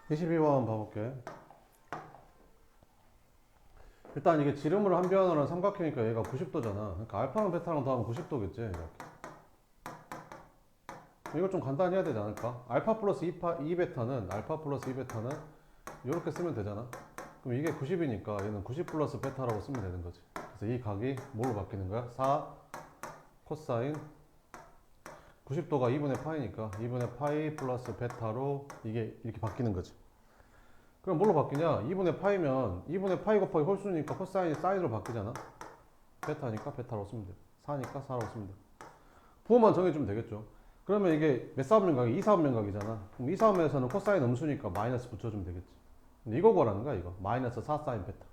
22번 봐볼게. 일단 이게 지름으로 한 변화는 삼각형이니까 얘가 90도잖아. 그러니까 알파랑 베타랑 더하면 90도겠지. 이렇게. 이거 좀 간단히 해야 되지 않을까? 알파 플러스 2베타는 알파 플러스 2베타는 이렇게 쓰면 되잖아. 그럼 이게 90이니까 얘는 90 플러스 베타라고 쓰면 되는 거지. 그래서 이 각이 뭘로 바뀌는 거야? 4 코사인 90도가 2분의 파이니까 2분의 파이 플러스 베타로 이게 이렇게 바뀌는 거지. 그럼 뭘로 바뀌냐? 2분의 파이면 2분의 파이 곱하기 홀수니까 코사인이 사인으로 바뀌잖아. 베타니까 베타로 쓰면 돼. 4니까 4라고 쓰면 돼. 부호만 정해주면 되겠죠. 그러면 이게 몇 사분면각이 2 사분면각이잖아. 그럼 2 사분면에서는 코사인 음수니까 마이너스 붙여주면 되겠지. 근데 이거 구하라는 거야 이거. 마이너스 4 사인 베타.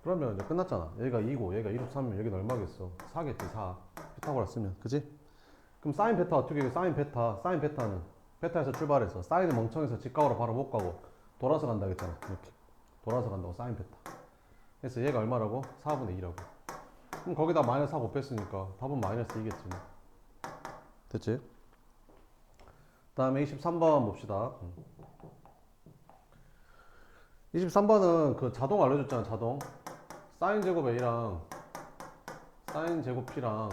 그러면 이제 끝났잖아. 얘가 2고 얘가 2로 3이면 여기는 얼마겠어? 4겠지 4. 피타고라 쓰면 그지? 그럼 사인 베타 어떻게 해? 사인 베타는 베타에서 출발해서 사인은 멍청해서 직각으로 바로 못 가고 돌아서 간다 했잖아. 이렇게 돌아서 간다고 사인 베타. 그래서 얘가 얼마라고? 4분의 2라고. 그럼 거기다 마이너스 4 곱했으니까 답은 마이너스 2겠지 뭐. 됐지? 그 다음에 23번 봅시다. 23번은 그 자동 알려줬잖아. 자동 사인 제곱 A랑 사인 제곱 B랑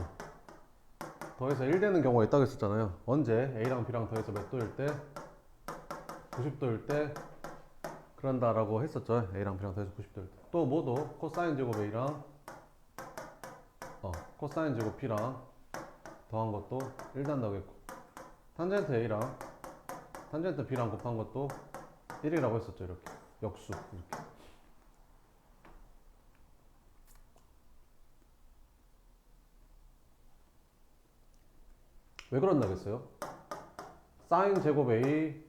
더해서 1 되는 경우가 있다고 했었잖아요. 언제? A랑 B랑 더해서 몇 도일 때? 90도일 때 그런다라고 했었죠. A랑 B랑 더해서 90도일 때. 또 뭐도? 코사인 제곱 A랑 코사인 제곱 B랑 더한 것도 1 된다고 했고, 탄젠트 A랑 탄젠트 B랑 곱한 것도 1이라고 했었죠. 이렇게 역수 이렇게. 왜 그런다겠어요? 사인 제곱 A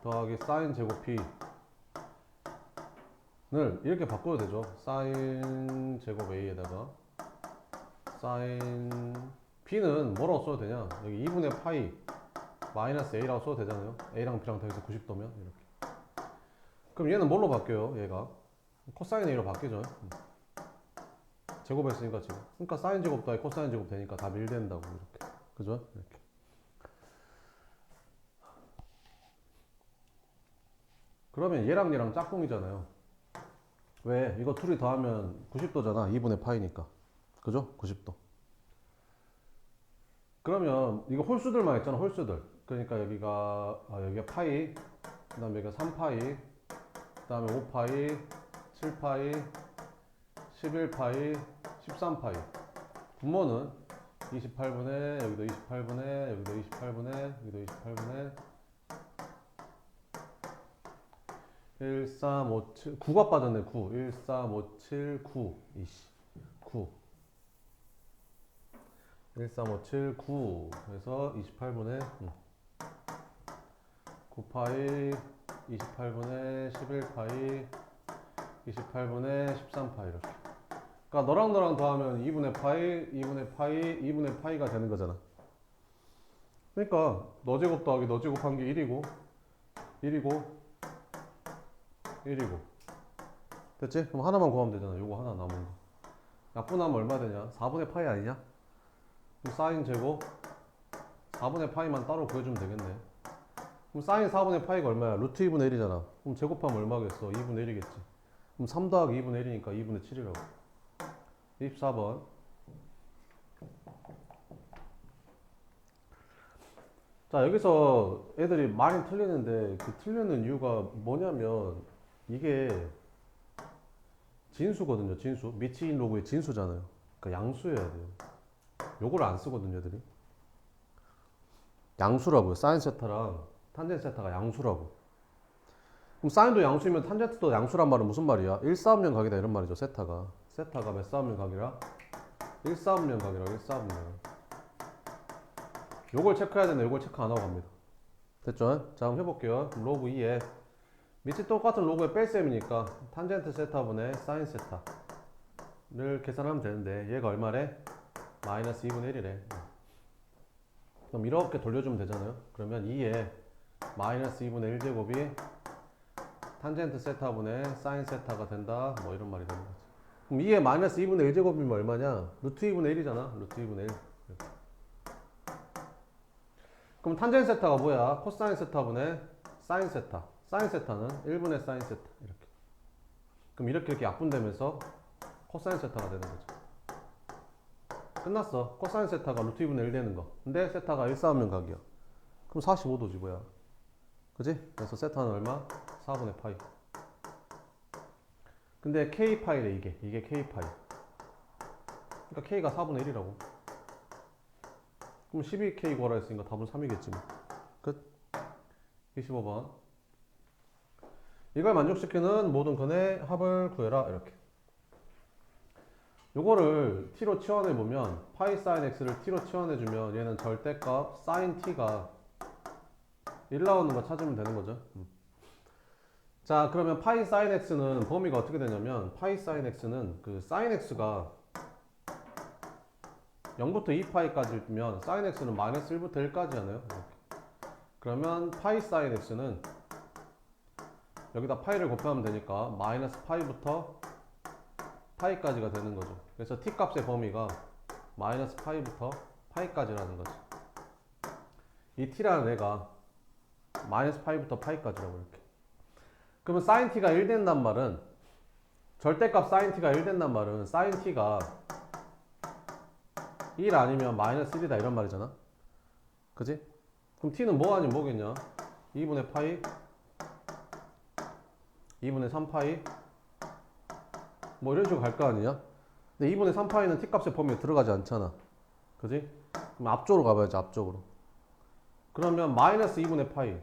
더하기 사인 제곱 B를 이렇게 바꿔도 되죠. 사인 제곱 A에다가 사인 B는 뭐라고 써도 되냐? 여기 2분의 파이 마이너스 A라고 써도 되잖아요. A랑 B랑 더해서 90도면 이렇게. 그럼 얘는 뭘로 바뀌어요? 얘가 코사인 A로 바뀌죠. 제곱했으니까 지금. 그러니까 사인 제곱 더하기 코사인 제곱 되니까 답이 1 된다고 이렇게. 그죠? 이렇게. 그러면 얘랑 짝꿍이잖아요. 왜? 이거 둘이 더하면 90도잖아. 2분의 파이니까. 그죠? 90도. 그러면 이거 홀수들만 있잖아. 홀수들. 그러니까 여기가 파이, 그 다음에 여기가 3파이, 그 다음에 5파이, 7파이, 11파이, 13파이. 분모는 28분의, 여기도 28분의, 여기도 28분의, 여기도 28분의 1, 3, 5, 7, 9가 빠졌네. 9. 1, 3, 5, 7, 9. 이씨. 9. 1, 3, 5, 7, 9. 그래서 28분의 9파이, 28분의 11파이, 28분의 13파이 이렇게. 그러니까 너랑 더하면 2분의 파이, 2분의 파이, 2분의 파이가 되는 거잖아. 그러니까 너 제곱 더하기 너 제곱한 게 1이고 1이고 1이고. 됐지? 그럼 하나만 구하면 되잖아. 요거 하나 남은 거. 약분하면 얼마 되냐? 4분의 파이 아니냐? 그럼 사인 제곱 4분의 파이만 따로 구해주면 되겠네. 그럼 사인 4분의 파이가 얼마야? 루트 2분의 1이잖아. 그럼 제곱하면 얼마겠어? 2분의 1이겠지. 그럼 3 더하기 2분의 1이니까 2분의 7이라고. 24번. 자, 여기서 애들이 많이 틀리는데 그 틀리는 이유가 뭐냐면 이게 진수거든요. 진수. 미치인 로그의 진수잖아요. 그러니까 양수여야 돼요. 요걸 안 쓰거든요, 애들이. 양수라고요. 사인 세타랑 탄젠트 세타가 양수라고. 그럼 사인도 양수이면 탄젠트도 양수란 말은 무슨 말이야? 1사분면 각이다 이런 말이죠. 세타가 몇 사분면 각이라? 1사분면 각이라고. 1사분면. 요걸 체크해야 되는데 요걸 체크 안 하고 갑니다. 됐죠? 자, 그럼 해볼게요. 로그 2에 밑이 똑같은 로그의 뺄셈이니까 탄젠트 세타분의 사인 세타를 계산하면 되는데 얘가 얼마래? 마이너스 2분의 1이래. 그럼 이렇게 돌려주면 되잖아요. 그러면 2에 마이너스 2분의 1제곱이 탄젠트 세타분의 사인 세타가 된다. 뭐 이런 말이 되는 거지. 그럼 2에 마이너스 2분의 1제곱이면 얼마냐? 루트 2분의 1이잖아. 루트 2분의 1. 그럼 그럼 탄젠 세타가 뭐야? 코사인 세타분의 사인 세타. 사인 세타는 1분의 사인 세타. 이렇게. 그럼 이렇게 약분되면서 코사인 세타가 되는 거죠. 끝났어. 코사인 세타가 루트 2분의 1 되는 거. 근데 세타가 1,4면 각이야. 그럼 45도지 뭐야. 그지? 그래서 세타는 얼마? 4분의 파이. 근데 k 파이래 이게 k 파이. 그러니까 k가 4분의 1이라고. 그럼 12k 구하라 했으니까 답은 3이겠지 뭐. 끝. 25번. 이걸 만족시키는 모든 근의 합을 구해라. 이렇게. 요거를 t로 치환해보면 파이 사인 x를 t로 치환해주면 얘는 절대값 사인 t가 1 나오는 거 찾으면 되는 거죠. 자, 그러면 파이 사인 x는 범위가 어떻게 되냐면 파이 사인 x는 그 사인 x가 0부터 2파이까지면 사인 x는 마이너스 1부터 1까지잖아요. 그러면 파이 사인 x는 여기다 파이를 곱하면 되니까 마이너스 파이부터 파이까지가 되는 거죠. 그래서 t 값의 범위가 마이너스 파이부터 파이까지라는 거죠. 이 t라는 애가 마이너스 파이부터 파이까지라고 이렇게. 그러면 sin t가 1 된단 말은 절대값 sin t가 1 된단 말은 sin t가 1 아니면 마이너스 1이다 이런 말이잖아. 그지? 그럼 t는 뭐 아니면 뭐겠냐? 2분의 파이 2분의 3파이 뭐 이런 식으로 갈 거 아니냐? 근데 2분의 3파이는 t 값의 범위에 들어가지 않잖아. 그지? 그럼 앞쪽으로 가봐야지 앞쪽으로. 그러면 마이너스 2분의 파이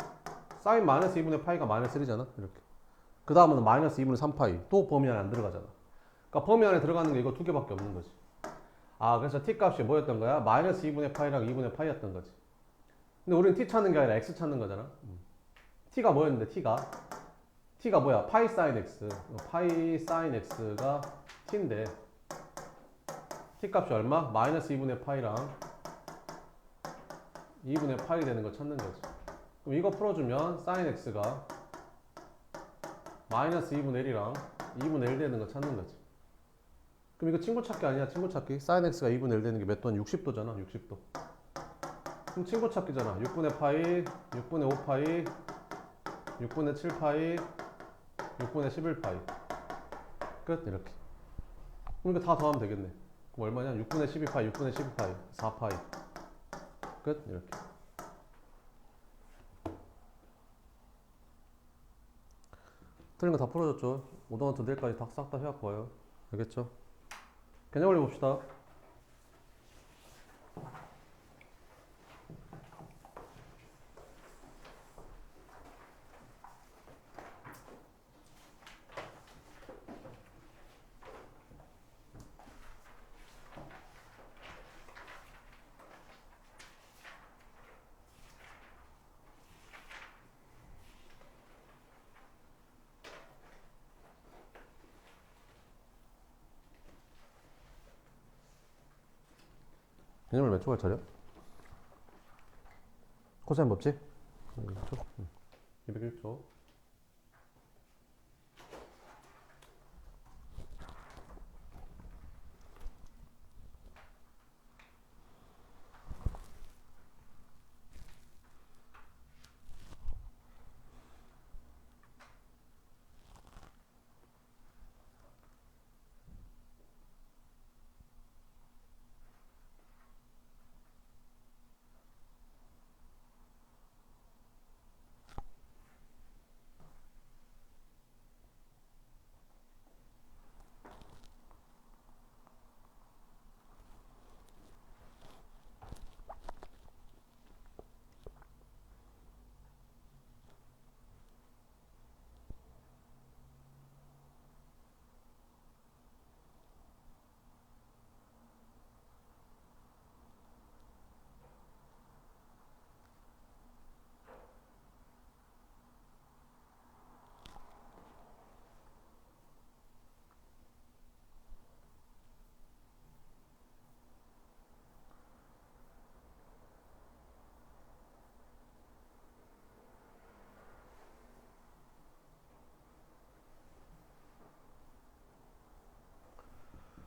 사인 마이너스 2분의 파이가 마이너스 1이잖아. 이렇게. 그 다음은 마이너스 2분의 3파이 또 범위 안에 안 들어가잖아. 그러니까 범위 안에 들어가는 게 이거 두 개밖에 없는 거지. 아, 그래서 t 값이 뭐였던 거야? 마이너스 2분의 파이랑 2분의 파이였던 거지. 근데 우리는 t 찾는 게 아니라 x 찾는 거잖아. t가 뭐였는데 t가 뭐야? 파이 사인 x. 파이 사인 x가 t인데 t 값이 얼마? 마이너스 2분의 파이랑 2분의 파이 되는 거 찾는 거지. 그럼 이거 풀어주면 사인 x가 마이너스 2분의 1이랑 2분의 1 되는 거 찾는 거지. 그럼 이거 친구 찾기 아니야? 친구 찾기. 사인 x가 2분의 1 되는 게 몇 도는 60도잖아. 60도. 그럼 친구 찾기잖아. 6분의 파이, 6분의 5파이, 6분의 7파이, 6분의 11파이. 끝. 이렇게. 그럼 이거 다 더하면 되겠네. 그럼 얼마냐? 6분의 12파이, 6분의 12파이, 4파이. 끝. 이렇게. 틀린 거 다 풀어줬죠? 5단원부터 내일까지 싹 다 해갖고 와요. 알겠죠? 개념 원리 봅시다. 개념을 몇 초갈 차려? 코사인 법칙? 200초? 201초.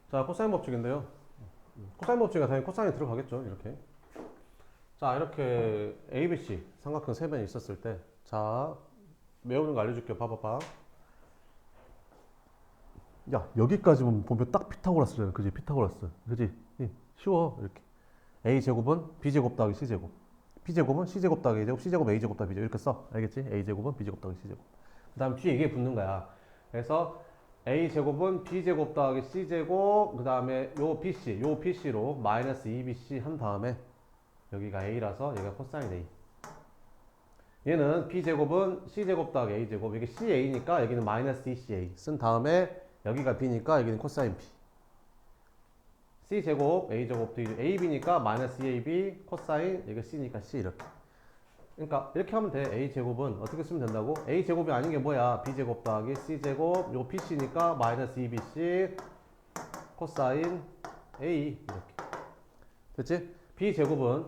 자, 코사인 법칙인데요. 코사인 법칙은 당연히 코사인이 들어가겠죠. 이렇게. 자, 이렇게 ABC 삼각형 세 변이 있었을 때, 자, 외우는 거 알려줄게요. 봐봐봐. 야, 여기까지 보면 딱 피타고라스잖아. 그지? 피타고라스. 그지? 쉬워. 이렇게. A제곱은 B제곱 더하기 C제곱. B제곱은 C제곱 더하기 A제곱, C제곱 A제곱 더하기 B제곱. 이렇게 써. 알겠지? A제곱은 B제곱 더하기 C제곱. 그 다음 뒤에 이게 붙는 거야. 그래서 A제곱은 B제곱 더하기 C제곱, 그 다음에 요 BC로 마이너스 2BC 한 다음에 여기가 A라서 얘가 코사인 A. 얘는 B제곱은 C제곱 더하기 A제곱. 이게 CA니까 여기는 마이너스 2CA 쓴 다음에 여기가 B니까 여기는 코사인 B. C제곱 A제곱 AB니까 마이너스 2AB 코사인 여기 C니까 C 이렇게. 그러니까 이렇게 하면 돼. A제곱은 어떻게 쓰면 된다고? A제곱이 아닌 게 뭐야? B제곱 더하기 C제곱 요 BC니까 마이너스 2BC 코사인 A 이렇게. 됐지? B제곱은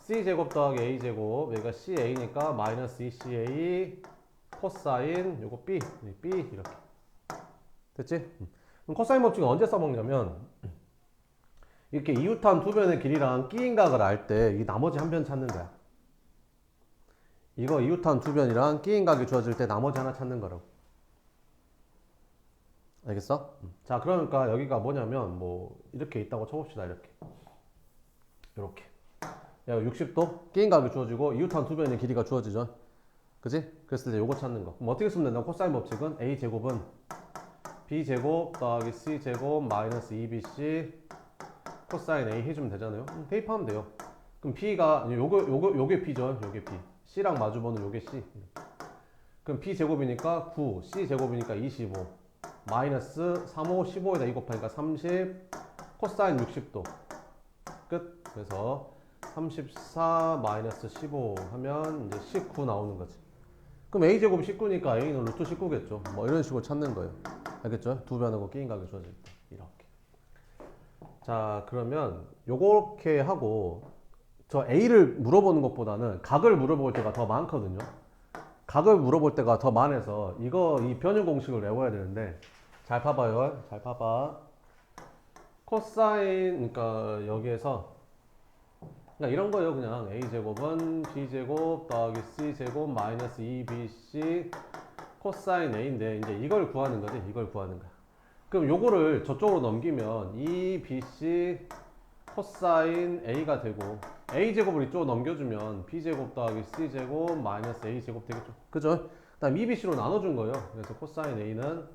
C제곱 더하기 A제곱 여기가 CA니까 마이너스 2CA 코사인 요거 B 이렇게. 됐지? 그럼 코사인 법칙은 언제 써먹냐면 이렇게 이웃한 두 변의 길이랑 끼인각을 알 때 이 나머지 한 변 찾는 거야. 이거 이웃한 두 변이랑 끼인각이 주어질 때 나머지 하나 찾는 거라고. 알겠어? 자, 그러니까 여기가 뭐냐면 뭐 이렇게 있다고 쳐봅시다. 이렇게 야, 60도 끼인각이 주어지고 이웃한 두 변의 길이가 주어지죠. 그지? 그랬을 때 요거 찾는 거. 그럼 어떻게 쓰면 된다? 코사인 법칙은 A제곱은 B제곱 더하기 C제곱 마이너스 2BC 코사인 A 해주면 되잖아요. 대입하면 돼요. 그럼 B가 요게 B죠. 요게 B. C랑 마주보는 요게 C. 그럼 B제곱이니까 9, C제곱이니까 25 마이너스 35, 15에다 2 곱하니까 30 코사인 60도 끝. 그래서 34 마이너스 15 하면 이제 19 나오는 거지. 그럼 A제곱이 19니까 A는 루트 19겠죠. 뭐 이런 식으로 찾는 거예요. 알겠죠? 두 변하고 끼인각이 주어질 때 이렇게. 자, 그러면 요렇게 하고 저 A를 물어보는 것보다는 각을 물어볼 때가 더 많거든요. 각을 물어볼 때가 더 많아서 이 변형 공식을 외워야 되는데 잘 봐봐요. 잘 봐봐. 코사인 그러니까 여기에서 그냥 이런 거예요. 그냥 A제곱은 B제곱 더하기 C제곱 마이너스 2BC 코사인 A인데 이제 이걸 구하는 거지. 이걸 구하는 거야. 그럼 요거를 저쪽으로 넘기면 2BC 코사인 A가 되고 A제곱을 이쪽으로 넘겨주면 B제곱 더하기 C제곱 마이너스 A제곱 되겠죠. 그죠? 그 다음 2BC로 나눠준 거예요. 그래서 코사인 A는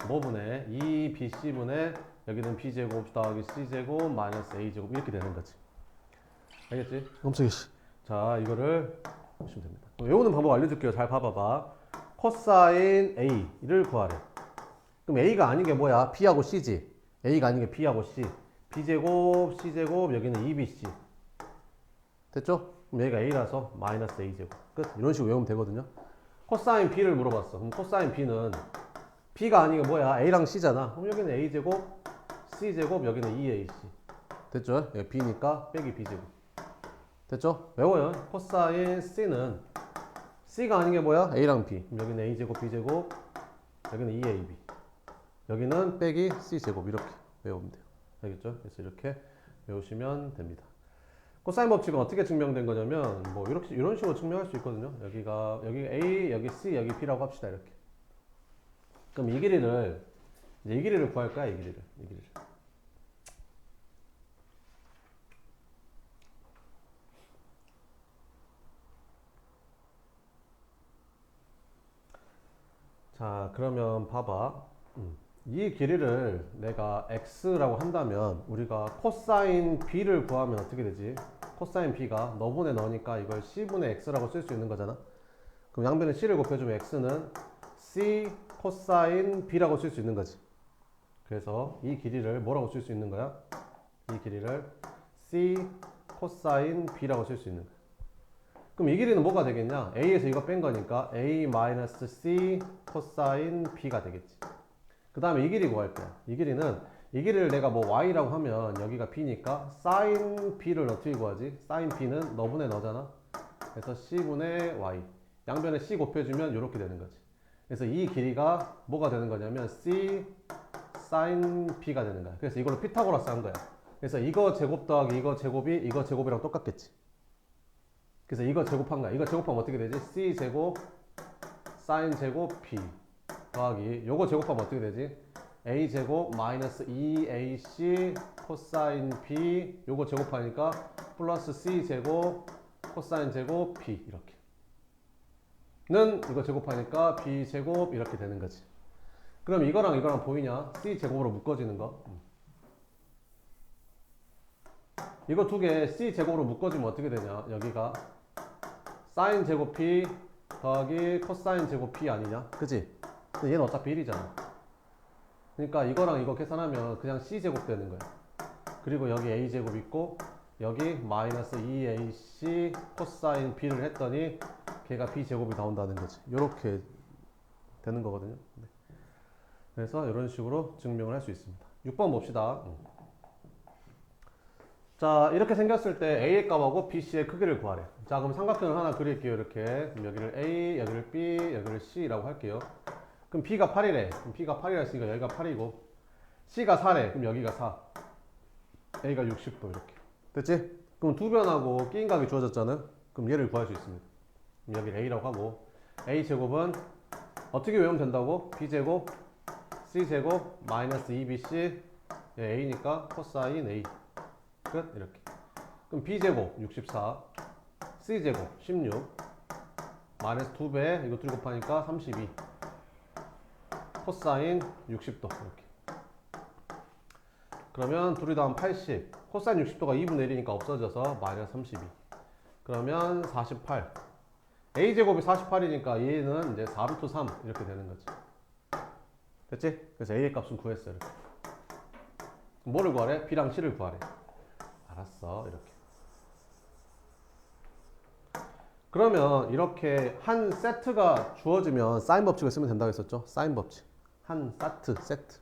뭐분의 2BC분의 여기는 B제곱 더하기 C제곱 마이너스 A제곱 이렇게 되는 거지. 알겠지? 깜짝이야. 자, 이거를 보시면 됩니다. 외우는 방법 알려줄게요. 잘 봐봐봐. 코사인 A를 구하래. 그럼 A가 아닌 게 뭐야? B하고 C지. A가 아닌 게 B하고 C. B제곱, C제곱, 여기는 2BC. 됐죠? 그럼 얘가 A라서 마이너스 A제곱. 끝. 이런 식으로 외우면 되거든요. 코사인 B를 물어봤어. 그럼 코사인 B는 B가 아닌 게 뭐야? A랑 C잖아. 그럼 여기는 A제곱, C제곱, 여기는 2AC. 됐죠? 여기 B니까 빼기 B제곱. 됐죠? 외워요. 코사인 C는 C가 아닌 게 뭐야? A랑 B. 그럼 여기는 A제곱, B제곱, 여기는 2AB. 여기는 빼기 C제곱. 이렇게 외우면 돼요. 알겠죠? 그래서 이렇게 외우시면 됩니다. 코사인 법칙은 어떻게 증명된 거냐면 뭐 이런 식으로 증명할 수 있거든요. 여기 A, 여기 C, 여기 B라고 합시다. 이렇게. 그럼 이 길이를 구할 거야. 이 길이를. 자, 그러면 봐봐. 이 길이를 내가 x라고 한다면 우리가 코사인 b를 구하면 어떻게 되지? 코사인 b가 너분의 너니까 이걸 c분의 x라고 쓸 수 있는 거잖아. 그럼 양변에 c를 곱해주면 x는 c 코사인 b라고 쓸 수 있는 거지. 그래서 이 길이를 뭐라고 쓸 수 있는 거야? 이 길이를 c 코사인 b라고 쓸 수 있는 거야. 그럼 이 길이는 뭐가 되겠냐? a에서 이거 뺀 거니까 a-c 코사인 b가 되겠지. 그 다음에 이 길이 구할 거야. 이 길이를 내가 뭐 y라고 하면 여기가 b니까 sin b를 어떻게 구하지? sin b는 너분의 너잖아. 그래서 c분의 y. 양변에 c 곱해주면 이렇게 되는 거지. 그래서 이 길이가 뭐가 되는 거냐면 c sin b가 되는 거야. 그래서 이걸로 피타고라스 한 거야. 그래서 이거 제곱 더하기 이거 제곱이 이거 제곱이랑 똑같겠지. 그래서 이거 제곱한 거야. 이거 제곱하면 어떻게 되지? c 제곱 사인 제곱 b 더하기 요거 제곱하면 어떻게 되지? a 제곱 마이너스 2ac 코사인 b 요거 제곱하니까 플러스 c 제곱 코사인 제곱 b 이렇게 는 이거 제곱하니까 b 제곱 이렇게 되는 거지. 그럼 이거랑 이거랑 보이냐? c 제곱으로 묶어지는 거. 이거 두 개 c 제곱으로 묶어지면 어떻게 되냐? 여기가 사인 제곱 p 더하기 코사인 제곱 p 아니냐? 그지? 근데 얘는 어차피 1이잖아. 그러니까 이거랑 이거 계산하면 그냥 c 제곱 되는 거야. 그리고 여기 a 제곱 있고 여기 마이너스 2ac 코사인 b를 했더니 걔가 b 제곱이 나온다는 거지. 이렇게 되는 거거든요. 네. 그래서 이런 식으로 증명을 할 수 있습니다. 6번 봅시다. 자, 이렇게 생겼을 때 a의 값하고 bc의 크기를 구하래. 자, 그럼 삼각형을 하나 그릴게요. 이렇게. 그럼 여기를 a, 여기를 b, 여기를 c라고 할게요. 그럼 b가 8이래. 그럼 b가 8이라 했으니까 여기가 8이고 c가 4래. 그럼 여기가 4. a가 60도 이렇게. 됐지? 그럼 두 변하고 끼인 각이 주어졌잖아. 그럼 얘를 구할 수 있습니다. 그럼 여기를 a라고 하고 a 제곱은 어떻게 외우면 된다고? b 제곱 c 제곱 마이너스 2bc a니까 코사인 a 끝 이렇게. 그럼 b 제곱 64 c 제곱 16 마이너스 2배 이거 둘 곱하니까 32 코사인 60도 이렇게. 그러면 둘이 더하면 80 코사인 60도가 2분의 1이니까 없어져서 마이너스 32 그러면 48 a 제곱이 48이니까 얘는 이제 4루트 3 이렇게 되는 거지. 됐지? 그래서 a의 값은 구했어요. 이렇게. 뭐를 구하래? b랑 c를 구하래. 알았어. 이렇게. 그러면 이렇게 한 세트가 주어지면 사인 법칙을 쓰면 된다고 했었죠? 사인 법칙. 한 세트.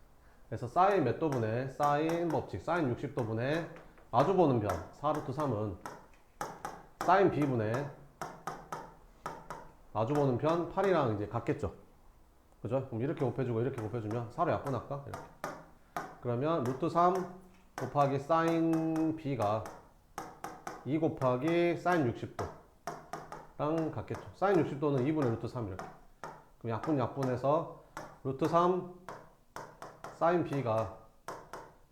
그래서 사인 몇 도분의 사인 법칙. 사인 60도분의 마주보는 변 4루트 3은 사인 b분의 마주보는 편 8이랑 이제 같겠죠? 그죠? 그럼 이렇게 곱해주고 이렇게 곱해주면 4로 약분할까? 이렇게. 그러면 루트 3 곱하기 사인 b가 2 곱하기 사인 60도랑 같겠죠. 사인 60도는 2분의 루트 3 이렇게. 그럼 약분해서 루트 3 사인 b가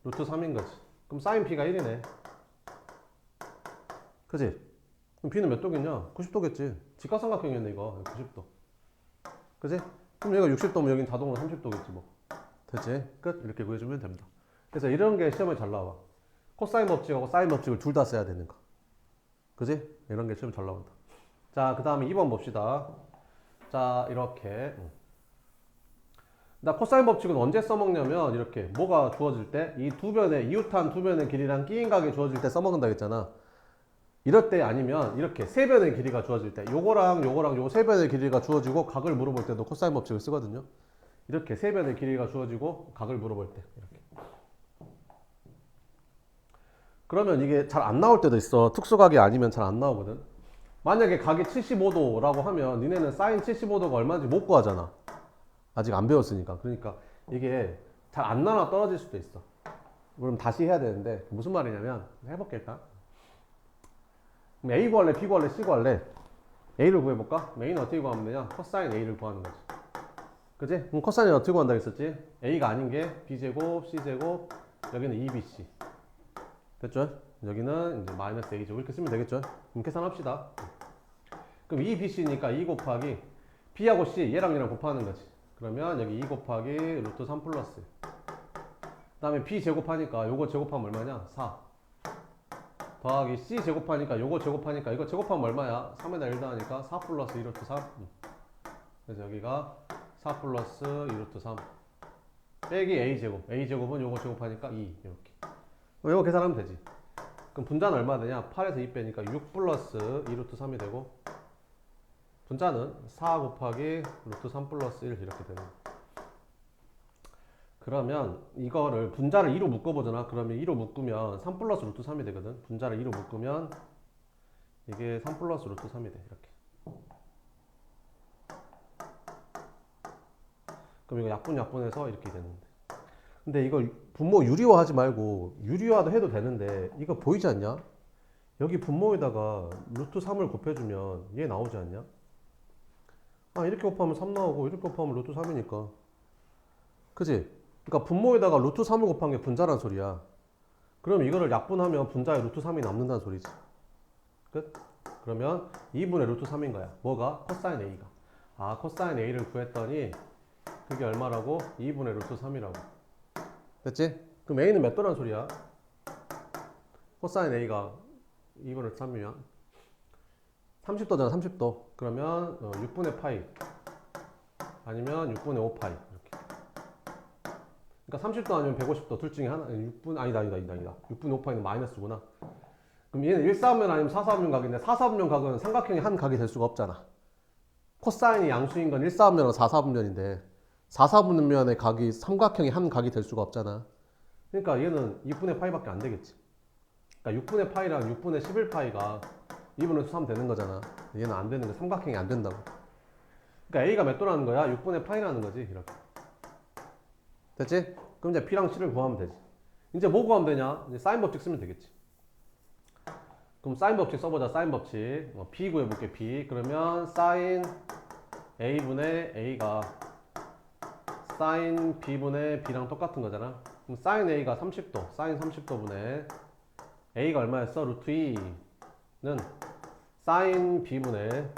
루트 3인 거지. 그럼 사인 b가 1이네. 그지? 그럼 b는 몇 도겠냐? 90도겠지. 직각삼각형이었네 이거. 90도. 그지? 그럼 얘가 60도면 여긴 자동으로 30도겠지 뭐. 됐지? 끝. 이렇게 구해주면 됩니다. 그래서 이런 게 시험에 잘 나와. 코사인 법칙하고 사인 법칙을 둘 다 써야 되는 거. 그지? 이런 게 시험에 잘 나온다. 자, 그 다음에 2번 봅시다. 자, 이렇게. 나 코사인 법칙은 언제 써먹냐면 이렇게 뭐가 주어질 때 이 두 변의 이웃한 두 변의 길이랑 끼인 각이 주어질 때 써먹는다 했잖아. 이럴 때 아니면 이렇게 세 변의 길이가 주어질 때 요거랑 요거 세 변의 길이가 주어지고 각을 물어볼 때도 코사인 법칙을 쓰거든요. 이렇게 세 변의 길이가 주어지고 각을 물어볼 때 이렇게. 그러면 이게 잘 안 나올 때도 있어. 특수각이 아니면 잘 안 나오거든. 만약에 각이 75도라고 하면 니네는 사인 75도가 얼마인지 못 구하잖아. 아직 안 배웠으니까. 그러니까 이게 잘 안 나와 떨어질 수도 있어. 그럼 다시 해야 되는데 무슨 말이냐면 해볼게 일단. 그럼 A 구할래? B 구할래? C 구할래? A를 구해볼까? A는 어떻게 구하면 되냐? 코사인 A를 구하는 거지. 그치? 그럼 코사인은 어떻게 구한다 했었지? A가 아닌 게 B제곱, C제곱, 여기는 2BC. 됐죠? 여기는 이제 마이너스 A제곱 이렇게 쓰면 되겠죠? 그럼 계산합시다. 그럼 2BC니까 2 곱하기 B하고 C 얘랑 얘랑 곱하는 거지. 그러면 여기 2 곱하기 루트 3 플러스 그 다음에 B 제곱하니까 요거 제곱하면 얼마냐? 4 더하기 C 제곱하니까 요거 제곱하니까 이거 제곱하면 얼마야? 3에다 1 더하니까 4 플러스 2 루트 3 그래서 여기가 4 플러스 2 루트 3 빼기 A제곱 A제곱은 요거 제곱하니까 2 이렇게 요거 계산하면 되지. 그럼 분자는 얼마 되냐? 8에서 2 빼니까 6 플러스 2 루트 3이 되고 분자는 4 곱하기 루트 3 플러스 1 이렇게 되는 거야. 그러면 이거를 분자를 2로 묶어보잖아. 그러면 2로 묶으면 3 플러스 루트 3이 되거든. 분자를 2로 묶으면 이게 3 플러스 루트 3이 돼. 이렇게. 그럼 이거 약분해서 이렇게 되는데. 근데 이걸 분모 유리화하지 말고 유리화도 해도 되는데 이거 보이지 않냐? 여기 분모에다가 루트 3을 곱해주면 얘 나오지 않냐? 아 이렇게 곱하면 3 나오고 이렇게 곱하면 루트 3이니까 그지? 그러니까 분모에다가 루트 3을 곱한 게 분자란 소리야. 그럼 이거를 약분하면 분자에 루트 3이 남는다는 소리지. 끝? 그러면 2분의 루트 3인 거야. 뭐가? 코사인 A가. 아 코사인 A를 구했더니 그게 얼마라고? 2분의 루트 3이라고. 됐지? 그럼 A는 몇 도란 소리야? 코사인 A가 2분의 3이면 30도잖아 30도. 그러면 6분의 파이 아니면 6분의 5파이 이렇게. 그러니까 30도 아니면 150도 둘 중에 하나 6분 아니다 6분의 5파이는 마이너스구나. 그럼 얘는 1사분면 아니면 4사분면 각인데 4사분면 각은 삼각형이 한 각이 될 수가 없잖아. 코사인이 양수인 건 1사분면하고 4사분면인데 4사분면의 각이 삼각형이 한 각이 될 수가 없잖아. 그러니까 얘는 2분의 파이밖에 안 되겠지. 그러니까 6분의 파이랑 6분의 11파이가 2분의 3 되는 거잖아. 얘는 안 되는 거 삼각형이 안 된다고. 그러니까 A가 몇 도라는 거야? 6분의 파이라는 거지. 이렇게. 됐지? 그럼 이제 B랑 C를 구하면 되지. 이제 뭐 구하면 되냐? 이제 사인 법칙 쓰면 되겠지. 그럼 사인 법칙 써보자. 사인 법칙. B 구해볼게. B. 그러면 사인 A분의 A가 사인 B분의 B랑 똑같은 거잖아. 그럼 사인 A가 30도. 사인 30도분의 A가 얼마였어? 루트 2는 사인 B분의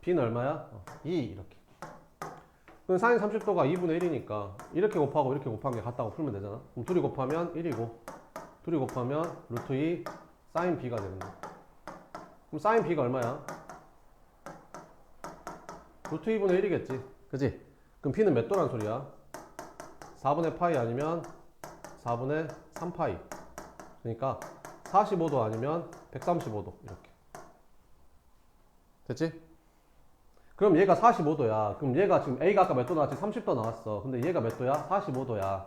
B는 얼마야? 2 이렇게. 그럼 사인 30도가 2분의 1이니까 이렇게 곱하고 이렇게 곱한 게 같다고 풀면 되잖아. 그럼 둘이 곱하면 1이고 둘이 곱하면 루트 2 사인 B가 되는 거야. 그럼 사인 B가 얼마야? 루트 2분의 1이겠지. 그지? 그럼 B는 몇 도란 소리야? 4분의 파이 아니면 4분의 3파이. 그러니까 45도 아니면 135도 이렇게. 됐지? 그럼 얘가 45도야. 그럼 얘가 지금 A가 아까 몇 도 나왔지? 30도 나왔어. 근데 얘가 몇 도야? 45도야.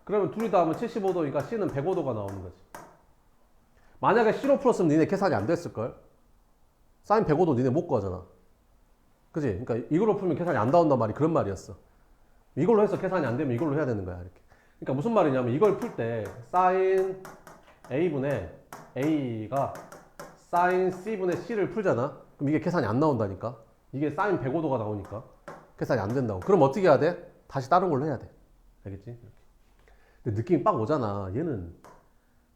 그러면 둘이 다 하면 75도니까 C는 105도가 나오는 거지. 만약에 C로 풀었으면 니네 계산이 안 됐을걸? 사인 105도 니네 못 구하잖아. 그지? 그러니까 이걸로 풀면 계산이 안 나온단 말이 그런 말이었어. 이걸로 해서 계산이 안 되면 이걸로 해야 되는 거야. 이렇게. 그러니까 무슨 말이냐면 이걸 풀 때 사인 A분의 A가 사인 C분의 C를 풀잖아. 그럼 이게 계산이 안 나온다니까. 이게 사인 105도가 나오니까 계산이 안 된다고. 그럼 어떻게 해야 돼? 다시 다른 걸로 해야 돼. 알겠지? 이렇게. 근데 느낌이 빡 오잖아. 얘는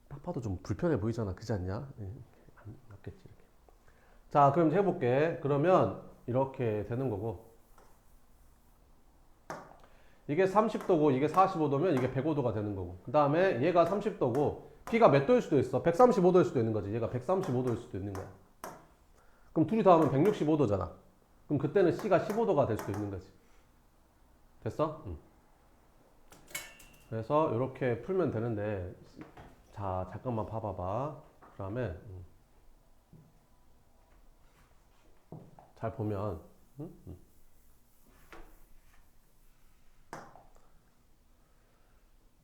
딱 봐도 좀 불편해 보이잖아. 그렇지 않냐? 안 맞겠지. 이렇게. 자, 그럼 이제 해볼게. 그러면 이렇게 되는 거고 이게 30도고 이게 45도면 이게 105도가 되는 거고 그 다음에 얘가 30도고 B가 몇 도일 수도 있어? 135도일 수도 있는 거지. 얘가 135도일 수도 있는 거야. 그럼 둘이 다 하면 165도잖아. 그럼 그때는 C가 15도가 될 수도 있는 거지. 됐어? 그래서 이렇게 풀면 되는데 자 잠깐만 봐봐봐. 그 다음에 잘 보면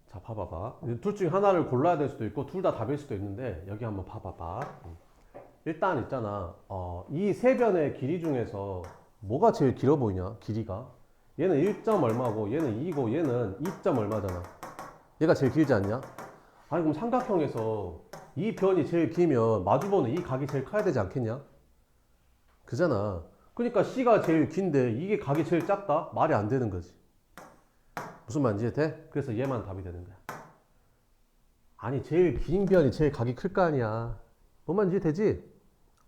자 봐봐봐. 둘 중에 하나를 골라야 될 수도 있고 둘 다 답일 수도 있는데 여기 한번 봐봐봐. 일단 있잖아. 이 세 변의 길이 중에서 뭐가 제일 길어 보이냐? 길이가. 얘는 1점 얼마고 얘는 2고 얘는 2점 얼마잖아. 얘가 제일 길지 않냐? 아니 그럼 삼각형에서 이 변이 제일 길면 마주보는 이 각이 제일 커야 되지 않겠냐? 그잖아. 그러니까 C가 제일 긴데 이게 각이 제일 작다? 말이 안 되는 거지. 무슨 말인지 돼? 그래서 얘만 답이 되는 거야. 아니 제일 긴 변이 제일 각이 클 거 아니야. 뭔 말인지 되지?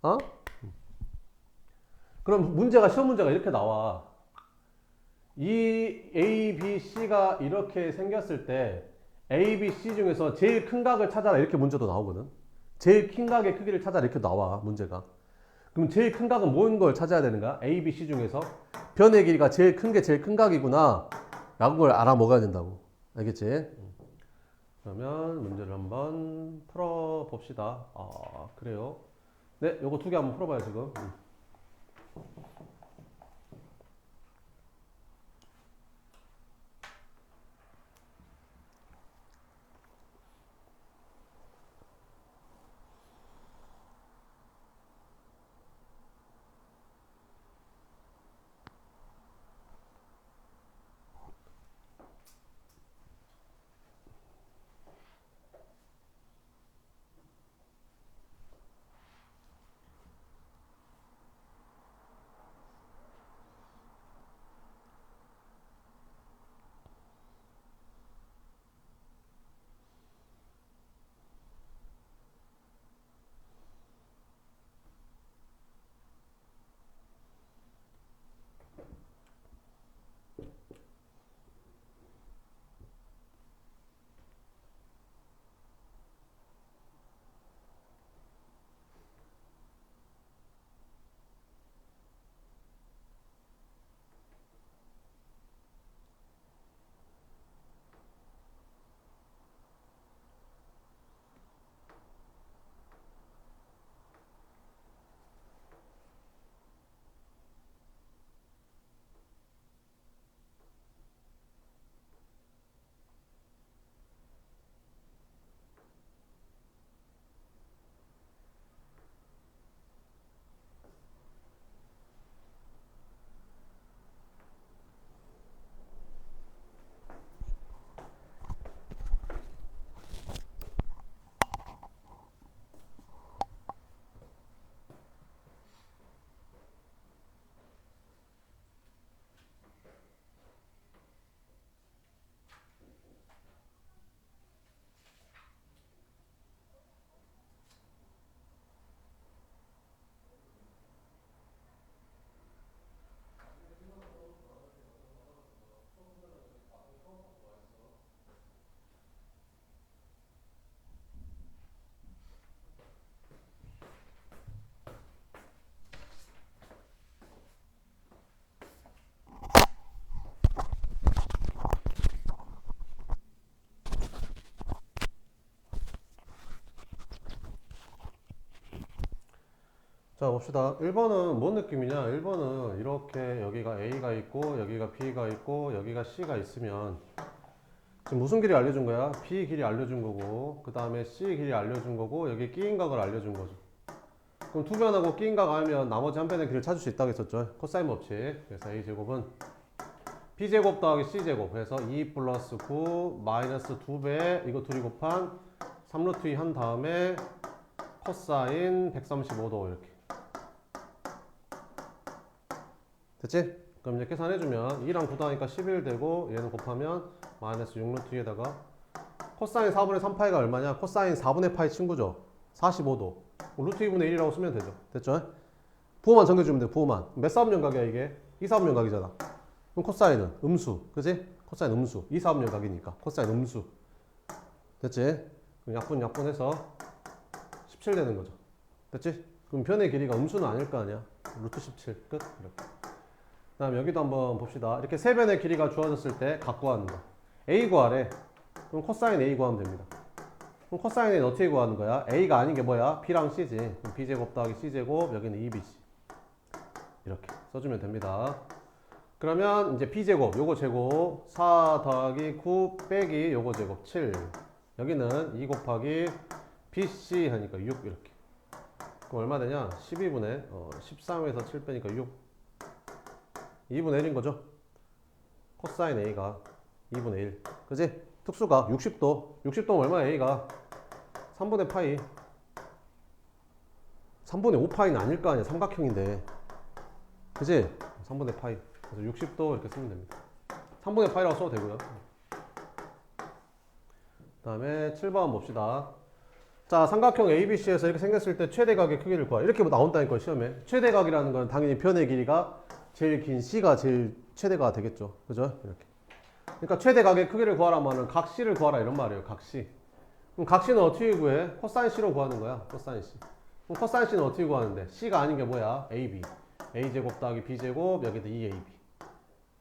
어? 그럼 문제가 시험 문제가 이렇게 나와. 이 A, B, C가 이렇게 생겼을 때 A, B, C 중에서 제일 큰 각을 찾아라 이렇게 문제도 나오거든. 제일 큰 각의 크기를 찾아라 이렇게 나와 문제가. 그럼 제일 큰 각은 뭔 걸 찾아야 되는 거야? A, B, C 중에서 변의 길이가 제일 큰 게 제일 큰 각이구나 라고 걸 알아먹어야 된다고. 알겠지? 그러면 문제를 한번 풀어봅시다. 아 그래요? 네, 요거 두 개 한번 풀어봐요 지금. 자, 봅시다. 1번은 뭔 느낌이냐? 1번은 이렇게 여기가 A가 있고 여기가 B가 있고 여기가 C가 있으면 지금 무슨 길이 알려준 거야? B 길이 알려준 거고 그 다음에 C 길이 알려준 거고 여기 끼인 각을 알려준 거죠. 그럼 두 변하고 끼인 각 알면 나머지 한 변의 길을 찾을 수 있다고 했었죠. 코사인 법칙. 그래서 A제곱은 B제곱 더하기 C제곱. 그래서 2 플러스 9 마이너스 2배 이거 둘이 곱한 3루트 2 한 다음에 코사인 135도 이렇게. 됐지? 그럼 이제 계산해주면 2랑 9 더하니까 11 되고 얘는 곱하면 마이너스 6루트 2에다가 코사인 4분의 3파이가 얼마냐? 코사인 4분의 파이 친구죠. 45도. 루트 2분의 1이라고 쓰면 되죠. 됐죠? 부호만 정해주면 돼. 부호만. 몇 사분면각이야 이게? 2사분면각이잖아. 그럼 코사인은 음수. 그지? 코사인 음수. 2사분면각이니까 코사인 음수. 됐지? 그럼 약분해서 17 되는 거죠. 됐지? 그럼 변의 길이가 음수는 아닐 거 아니야. 루트 17 끝. 이렇게. 그 다음 여기도 한번 봅시다. 이렇게 세 변의 길이가 주어졌을 때 각 구하는 거. A 구하래. 그럼 코사인 A 구하면 됩니다. 그럼 코사인 A는 어떻게 구하는 거야? A가 아닌 게 뭐야? B랑 C지. 그럼 B제곱 더하기 C제곱, 여기는 2BC. 이렇게 써주면 됩니다. 그러면 이제 B제곱, 요거 제곱, 4 더하기 9 빼기 요거 제곱 7. 여기는 2 곱하기 BC 하니까 6 이렇게. 그럼 얼마 되냐? 12분의 13에서 7 빼니까 6. 2분의 1인 거죠? 코사인 A가 2분의 1. 그지? 특수가 60도. 60도면 얼마야 A가? 3분의 파이. 3분의 5파이는 아닐 거 아니야. 삼각형인데. 그지? 3분의 파이. 그래서 60도 이렇게 쓰면 됩니다. 3분의 파이라고 써도 되고요. 그 다음에 7번 봅시다. 자, 삼각형 ABC에서 이렇게 생겼을 때 최대각의 크기를 구하. 이렇게 나온다니까 시험에. 최대각이라는 건 당연히 변의 길이가 제일 긴 C가 제일 최대가 되겠죠. 그죠? 이렇게. 그러니까 최대각의 크기를 구하라면 각 C를 구하라 이런 말이에요. 각 C. 그럼 각 C는 어떻게 구해? 코사인 C로 구하는 거야. 코사인 C. 그럼 코사인 C는 어떻게 구하는데? C가 아닌 게 뭐야? AB. A제곱 더하기 B제곱 여기도 2AB.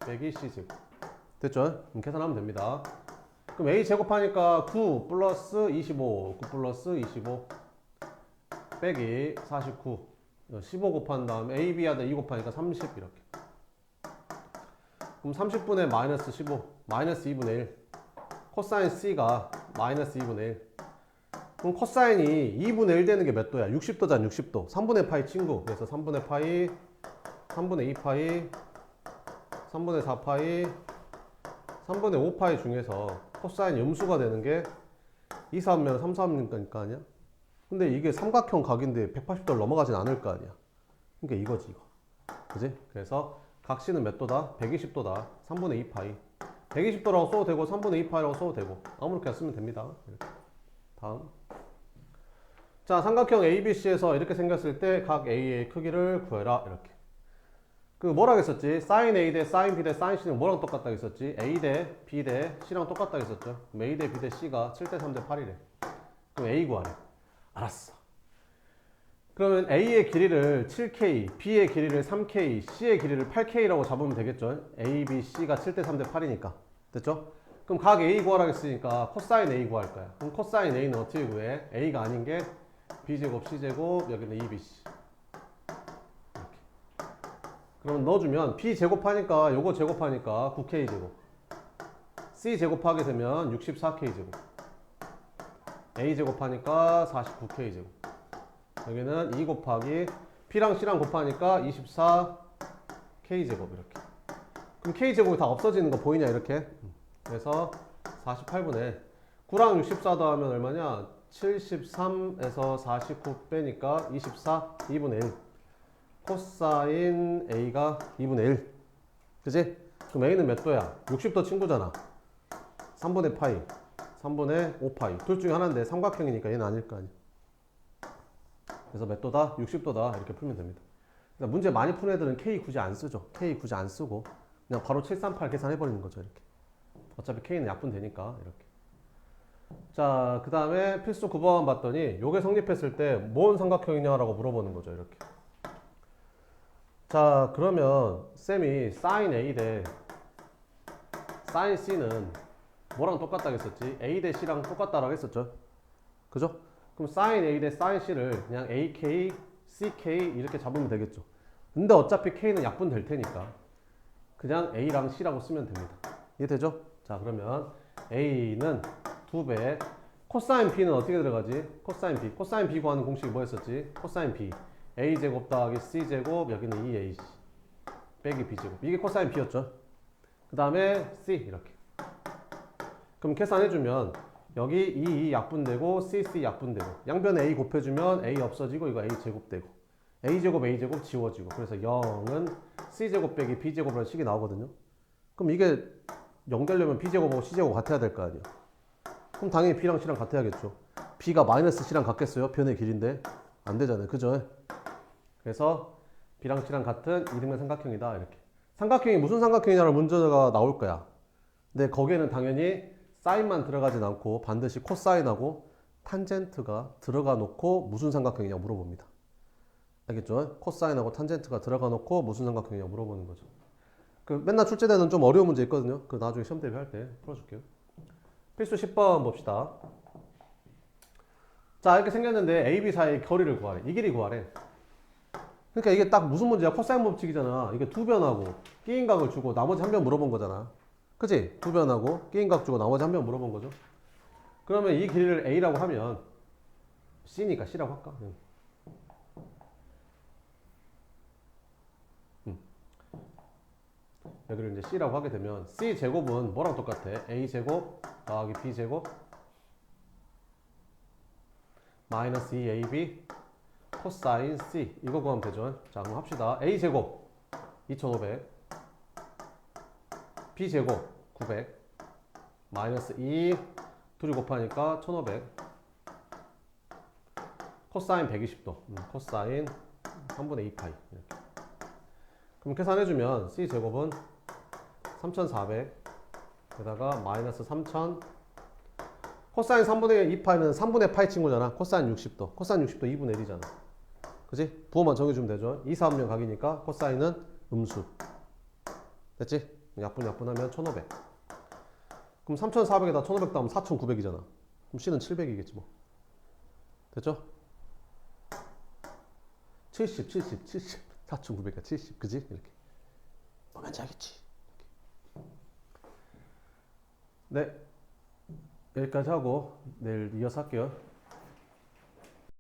빼기 C제곱. 됐죠? 그럼 계산하면 됩니다. 그럼 A 제곱하니까 9 플러스 25. 9 플러스 25. 빼기 49. 15 곱한 다음에 AB하다 2 곱하니까 30 이렇게. 그럼 30분의 마이너스 15. 마이너스 2분의 1. 코사인 C가 마이너스 2분의 1. 그럼 코사인이 2분의 1 되는 게 몇 도야? 60도잖아, 60도. 3분의 파이 친구. 그래서 3분의 파이, 3분의 2파이, 3분의 4파이, 3분의 5파이 중에서 코사인 음수가 되는 게 2, 3면 3, 3이니까 아니야? 근데 이게 삼각형 각인데 180도를 넘어가진 않을 거 아니야? 그러니까 이거지, 이거. 그지? 그래서 각 C는 몇 도다? 120도다. 3분의 2파이. 120도라고 써도 되고 3분의 2파이라고 써도 되고 아무렇게나 쓰면 됩니다. 이렇게. 다음. 자, 삼각형 ABC에서 이렇게 생겼을 때 각 A의 크기를 구해라. 이렇게. 그 뭐라고 했었지? sin A 대 sin B 대 sin C는 뭐랑 똑같다고 했었지? A 대 B 대 C랑 똑같다고 했었죠. 그럼 A 대 B 대 C가 7대 3 대 8이래. 그럼 A 구하래. 알았어. 그러면 A의 길이를 7K, B의 길이를 3K, C의 길이를 8K라고 잡으면 되겠죠? A, B, C가 7대 3 대 8이니까. 됐죠? 그럼 각 A 구하라고 했으니까 코사인 A 구할 거야. 그럼 코사인 A는 어떻게 구해? A가 아닌 게 B제곱, C제곱, 여기는 2BC. 이렇게. 그럼 넣어주면 B 제곱하니까 요거 제곱하니까 9K제곱. C 제곱하게 되면 64K제곱. A 제곱하니까 49K제곱. 여기는 2 곱하기 P랑 C랑 곱하니까 24K제곱 이렇게. 그럼 K제곱이 다 없어지는 거 보이냐 이렇게. 그래서 48분의 9랑 64 더하면 얼마냐? 73에서 49 빼니까 24, 2분의 1. 코사인 A가 2분의 1. 그지? 그럼 A는 몇 도야? 60도 친구잖아. 3분의 파이, 3분의 5파이. 둘 중에 하나인데 삼각형이니까 얘는 아닐 거 아니야. 그래서 몇 도다? 60도다. 이렇게 풀면 됩니다. 그러니까 문제 많이 푸는 애들은 K 굳이 안 쓰죠. K 굳이 안 쓰고 그냥 바로 738 계산해버리는 거죠. 이렇게. 어차피 K는 약분되니까 이렇게. 자, 그 다음에 필수 9번 봤더니 요게 성립했을 때 뭔 삼각형이냐라고 물어보는 거죠. 이렇게. 자, 그러면 쌤이 sin A 대 sin C는 뭐랑 똑같다고 했었지? A 대 C랑 똑같다라고 했었죠. 그죠? 그럼 sin A 대 sin C를 그냥 AK, CK 이렇게 잡으면 되겠죠. 근데 어차피 K는 약분 될 테니까 그냥 A랑 C라고 쓰면 됩니다. 이해되죠? 자, 그러면 A는 2배, 코사인 B는 어떻게 들어가지? 코사인 B. 코사인 B 구하는 공식이 뭐였었지? 코사인 B. A제곱 더하기 C제곱, 여기는 2AC 빼기 B제곱. 이게 코사인 B였죠. 그 다음에 C 이렇게. 그럼 계산해주면 여기 2 약분되고 CC 약분되고 양변에 A 곱해주면 A 없어지고 이거 A제곱 되고 A제곱 지워지고 그래서 0은 C제곱 빼기 B제곱이라는 식이 나오거든요. 그럼 이게 0 되려면 B제곱하고 C제곱 같아야 될 거 아니에요. 그럼 당연히 B랑 C랑 같아야겠죠. B가 마이너스 C랑 같겠어요? 변의 길인데 안 되잖아요. 그죠? 그래서 B랑 C랑 같은 이등변 삼각형이다 이렇게. 삼각형이 무슨 삼각형이냐는 문제가 나올 거야. 근데 거기에는 당연히 사인만 들어가진 않고 반드시 코사인하고 탄젠트가 들어가 놓고 무슨 삼각형이냐고 물어봅니다. 알겠죠? 코사인하고 탄젠트가 들어가 놓고 무슨 삼각형이냐고 물어보는 거죠. 그 맨날 출제되는 좀 어려운 문제 있거든요. 그 나중에 시험 대비할 때 풀어줄게요. 필수 10번 봅시다. 자, 이렇게 생겼는데 A, B 사이의 거리를 구하래. 이 길이 구하래. 그러니까 이게 딱 무슨 문제야? 코사인 법칙이잖아. 이게 두 변하고 끼인각을 주고 나머지 한 변 물어본 거잖아. 그치? 두 변하고 끼인각 주고 나머지 한 변 물어본 거죠. 그러면 이 길이를 A라고 하면 C니까 C라고 할까? 여기를 이제 C라고 하게 되면 C제곱은 뭐랑 똑같아? A제곱 더하기 B제곱 마이너스 2AB 코사인 C 이거 구하면 되죠. 자, 그럼 합시다. A제곱 2500 B제곱 900 마이너스 2 둘이 곱하니까 1500 코사인 120도 코사인 3분의 2파이 이렇게. 그럼 계산해주면 C제곱은 3400 게다가 마이너스 3000 코사인 3분의 2파이는 3분의 파이 친구잖아. 코사인 60도 코사인 60도 2분의 1이잖아. 그지? 부호만 정해주면 되죠. 2, 4, 5명 각이니까 코사인은 음수 됐지? 약분하면 1500 그럼 3400에다 1500 더하면 4900이잖아. 그럼 C는 700이겠지 뭐. 됐죠? 70 4900이야 70 그지? 이렇게 보면 알겠지. 네, 여기까지 하고 내일 이어서 할게요.